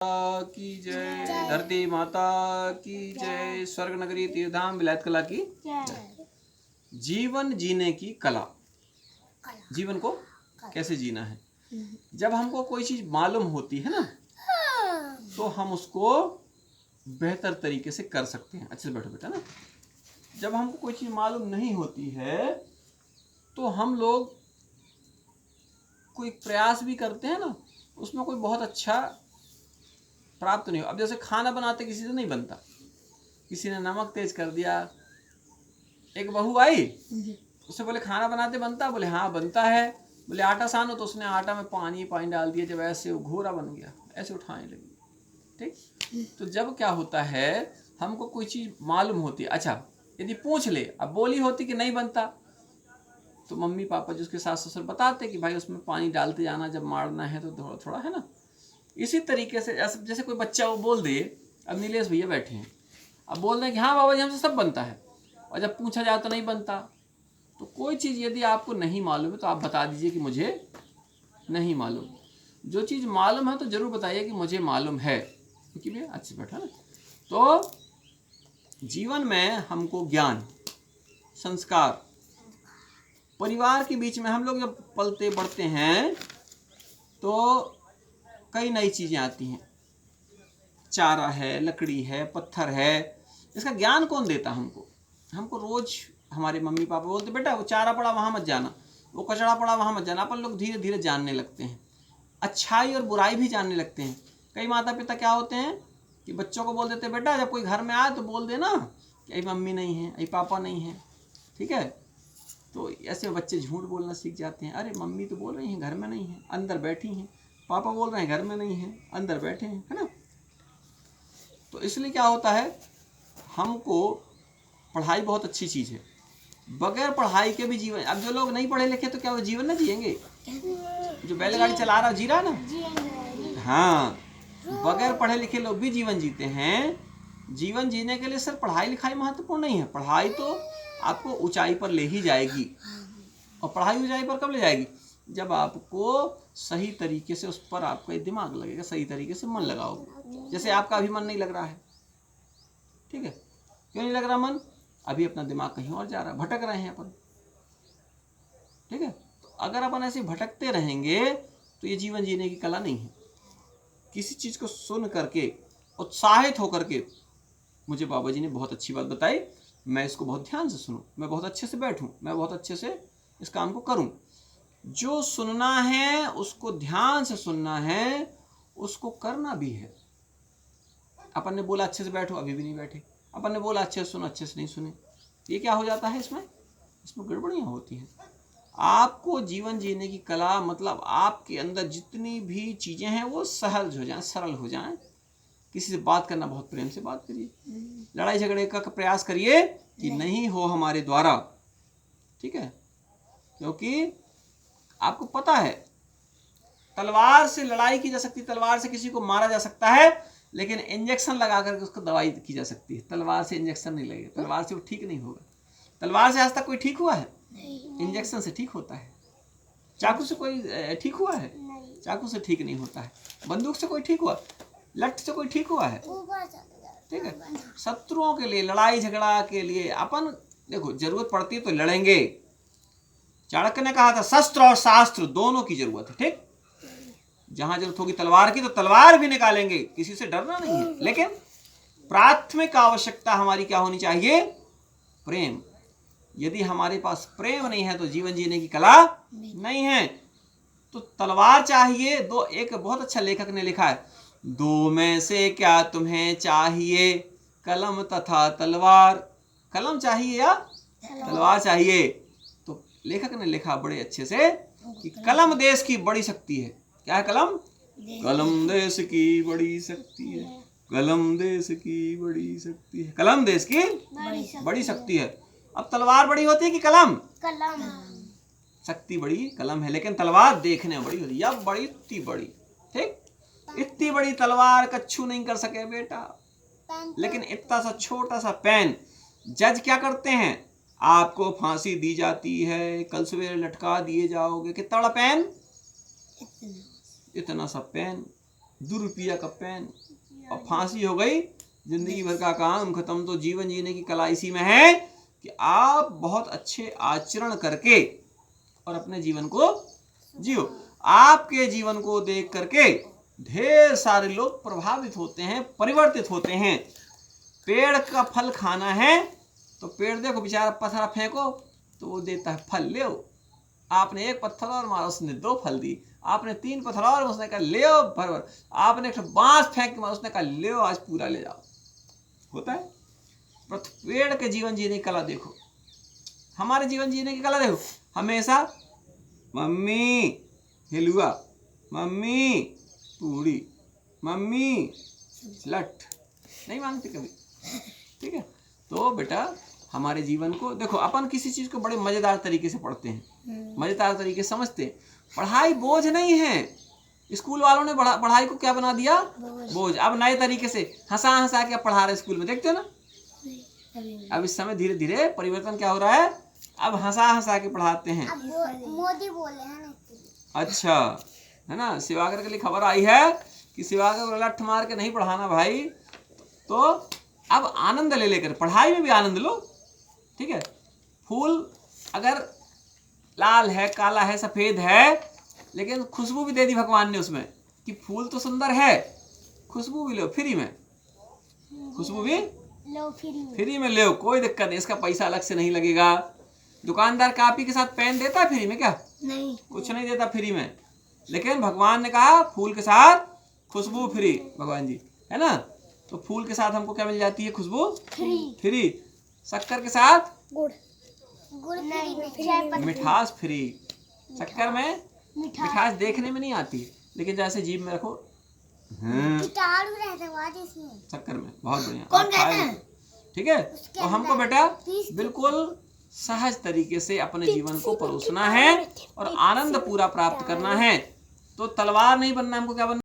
की जय, धरती माता की जय, स्वर्ग नगरी तीर्थधाम विलायत कला की जय। जीवन जीने की कला, जीवन को कैसे जीना है। जब हमको कोई चीज मालूम होती है ना, तो हम उसको बेहतर तरीके से कर सकते हैं। अच्छे से बैठो बेटा ना। जब हमको कोई चीज मालूम नहीं होती है तो हम लोग कोई प्रयास भी करते हैं ना, उसमें कोई बहुत अच्छा प्राप्त नहीं हो। अब जैसे खाना बनाते किसी से नहीं बनता, किसी ने नमक तेज कर दिया। एक बहू आई, उससे बोले खाना बनाते बनता, बोले हाँ बनता है। बोले आटा सानो, तो उसने आटा में पानी डाल दिया, जब ऐसे वो घोरा बन गया, ऐसे उठाने लगी। ठीक। तो जब क्या होता है, हमको कोई चीज मालूम होती है। अच्छा, यदि पूछ ले, अब बोली होती कि नहीं बनता, तो मम्मी पापा जिसके सास ससुर बताते कि भाई उसमें पानी डालते जाना, जब मारना है तो थोड़ा थोड़ा, है ना। इसी तरीके से जैसे कोई बच्चा वो बोल दे, अब नीलेश भैया बैठे हैं, अब बोल दें कि हाँ बाबा जी हमसे सब बनता है, और जब पूछा जाए तो नहीं बनता। तो कोई चीज़ यदि आपको नहीं मालूम है तो आप बता दीजिए कि मुझे नहीं मालूम। जो चीज़ मालूम है तो जरूर बताइए कि मुझे मालूम है, क्योंकि भैया अच्छे बैठा ना। तो जीवन में हमको ज्ञान, संस्कार, परिवार के बीच में हम लोग जब पलते बढ़ते हैं तो कई नई चीज़ें आती हैं। चारा है, लकड़ी है, पत्थर है, इसका ज्ञान कौन देता हमको। हमको रोज हमारे मम्मी पापा बोलते बेटा वो चारा पड़ा वहाँ मत जाना, वो कचरा पड़ा वहाँ मत जाना। अपन लोग धीरे धीरे जानने लगते हैं, अच्छाई और बुराई भी जानने लगते हैं। कई माता पिता क्या होते हैं कि बच्चों को बोल देते बेटा जब कोई घर में आए तो बोल देना कि अई मम्मी नहीं है, अई पापा नहीं है। ठीक है, तो ऐसे बच्चे झूठ बोलना सीख जाते हैं। अरे मम्मी तो बोल रही हैं घर में नहीं है, अंदर बैठी हैं। पापा बोल रहे हैं घर में नहीं है, अंदर बैठे हैं, है ना। तो इसलिए क्या होता है, हमको पढ़ाई बहुत अच्छी चीज़ है। बगैर पढ़ाई के भी जीवन, अब जो लोग नहीं पढ़े लिखे तो क्या वो जीवन ना जिएंगे। जो बैलगाड़ी चला रहा जीरा ना, हाँ, बगैर पढ़े लिखे लोग भी जीवन जीते हैं। जीवन जीने के लिए सिर्फ पढ़ाई लिखाई महत्वपूर्ण नहीं है। पढ़ाई तो आपको ऊंचाई पर ले ही जाएगी, और पढ़ाई ऊंचाई पर कब ले जाएगी, जब आपको सही तरीके से उस पर आपका दिमाग लगेगा, सही तरीके से मन लगाओगे। जैसे आपका अभी मन नहीं लग रहा है, ठीक है, क्यों नहीं लग रहा मन, अभी अपना दिमाग कहीं और जा रहा है, भटक रहे हैं अपन। ठीक है, तो अगर अपन ऐसे भटकते रहेंगे तो ये जीवन जीने की कला नहीं है। किसी चीज को सुन करके, उत्साहित होकर के, मुझे बाबा जी ने बहुत अच्छी बात बताई, मैं इसको बहुत ध्यान से सुनूं, मैं बहुत अच्छे से बैठूं, मैं बहुत अच्छे से इस काम को करूं। जो सुनना है उसको ध्यान से सुनना है, उसको करना भी है। अपन ने बोला अच्छे से बैठो, अभी भी नहीं बैठे। अपन ने बोला अच्छे से सुनो, अच्छे से नहीं सुने। ये क्या हो जाता है, इसमें गड़बड़ियाँ होती हैं। आपको जीवन जीने की कला मतलब आपके अंदर जितनी भी चीज़ें हैं वो सहज हो जाएं, सरल हो जाएं। किसी से बात करना, बहुत प्रेम से बात करिए। लड़ाई झगड़े का प्रयास करिए कि नहीं हो हमारे द्वारा, ठीक है। क्योंकि आपको पता है तलवार से लड़ाई की जा सकती है, तलवार से किसी को मारा जा सकता है, लेकिन इंजेक्शन लगा करके उसको दवाई की जा सकती है। तलवार से इंजेक्शन नहीं लगेगा, तलवार से वो ठीक नहीं होगा। तलवार से आज तक कोई ठीक हुआ है? इंजेक्शन से ठीक होता है। चाकू से कोई ठीक हुआ है? चाकू से ठीक नहीं होता है। बंदूक से कोई ठीक हुआ? लठ से कोई ठीक हुआ है? ठीक है। शत्रुओं के लिए, लड़ाई झगड़ा के लिए अपन देखो जरूरत पड़ती है तो लड़ेंगे। चाणक्य ने कहा था शस्त्र और शास्त्र दोनों की जरूरत है। ठीक, जहां जरूरत होगी तलवार की तो तलवार भी निकालेंगे, किसी से डरना नहीं है। लेकिन प्राथमिक आवश्यकता हमारी क्या होनी चाहिए? प्रेम। यदि हमारे पास प्रेम नहीं है तो जीवन जीने की कला नहीं है। तो तलवार चाहिए दो। एक बहुत अच्छा लेखक ने लिखा है, दो में से क्या तुम्हें चाहिए, कलम तथा तलवार। कलम चाहिए या तलवार चाहिए? तो लेखक ने लिखा बड़े अच्छे से कि कलम देश की बड़ी शक्ति है। क्या है कलम? कलम देश की बड़ी शक्ति है, कलम देश की बड़ी शक्ति है, कलम देश की बड़ी शक्ति है। अब तलवार बड़ी होती है कि कलम? कलम। शक्ति बड़ी कलम है, लेकिन तलवार देखने में बड़ी होती है। अब बड़ी इतनी बड़ी, ठीक, इतनी बड़ी तलवार कच्छू नहीं कर सके बेटा, लेकिन इतना सा छोटा सा पेन। जज क्या करते हैं? आपको फांसी दी जाती है, कल सवेरे लटका दिए जाओगे। कितना बड़ा पेन? इतना सा पेन। ₹2 का पेन और फांसी हो गई, जिंदगी भर का काम खत्म। तो जीवन जीने की कला इसी में है कि आप बहुत अच्छे आचरण करके और अपने जीवन को जियो। आपके जीवन को देख करके ढेर सारे लोग प्रभावित होते हैं, परिवर्तित होते हैं। पेड़ का फल खाना है तो पेड़ देखो बेचारा पत्थर फेंको तो वो देता है फल, ले आपने 1 पत्थर और मारा उसने 2 फल दी, आपने 3 पत्थर और उसने कहा ले भर भर, आपने एक बांस फेंक के मारा उसने कहा ले आज पूरा ले जाओ। होता है। पर पेड़ के जीवन जीने की कला देखो, हमारे जीवन जीने की कला देखो। हमेशा मम्मी हिलुआ, मम्मी पूड़ी, मम्मी लट, नहीं मांगते कभी। ठीक है। तो बेटा हमारे जीवन को देखो, अपन किसी चीज को बड़े मजेदार तरीके से पढ़ते हैं, मजेदार तरीके से समझते हैं। पढ़ाई बोझ नहीं है। स्कूल वालों ने पढ़ाई को क्या बना दिया? बोझ। अब नए तरीके से हंसा हंसा के पढ़ा रहे स्कूल में, देखते हो ना। अब इस समय धीरे धीरे परिवर्तन क्या हो रहा है, अब हंसा हंसा के पढ़ाते हैं। मोदी बोले हैं ना। अच्छा है ना। शिवाकर के लिए खबर आई है कि शिवाकर को लठ मार के नहीं पढ़ाना भाई, तो अब आनंद ले लेकर पढ़ाई में भी आनंद लो। ठीक है। फूल अगर लाल है, काला है, सफेद है, लेकिन खुशबू भी दे दी भगवान ने उसमें कि फूल तो सुंदर है, खुशबू भी लो फ्री में, खुशबू भी लो फ्री में लो, कोई दिक्कत नहीं, इसका पैसा अलग से नहीं लगेगा। दुकानदार कॉपी के साथ पेन देता है फ्री में क्या? नहीं, कुछ नहीं देता फ्री में। लेकिन भगवान ने कहा फूल के साथ खुशबू फ्री, भगवान जी है ना। तो फूल के साथ हमको क्या मिल जाती है? खुशबू फ्री। शक्कर के साथ गुड़ नहीं, मिठास फ्री। शक्कर में मिठास देखने में नहीं आती, लेकिन जैसे जीभ में रखो कीटाणु रहते हैं इसमें, शक्कर में। बहुत बढ़िया। कौन कहते हैं? ठीक है। तो हमको बेटा बिल्कुल सहज तरीके से अपने जीवन को परोसना है और आनंद पूरा प्राप्त करना है। तो तलवार नहीं बनना, हमको क्या बनना?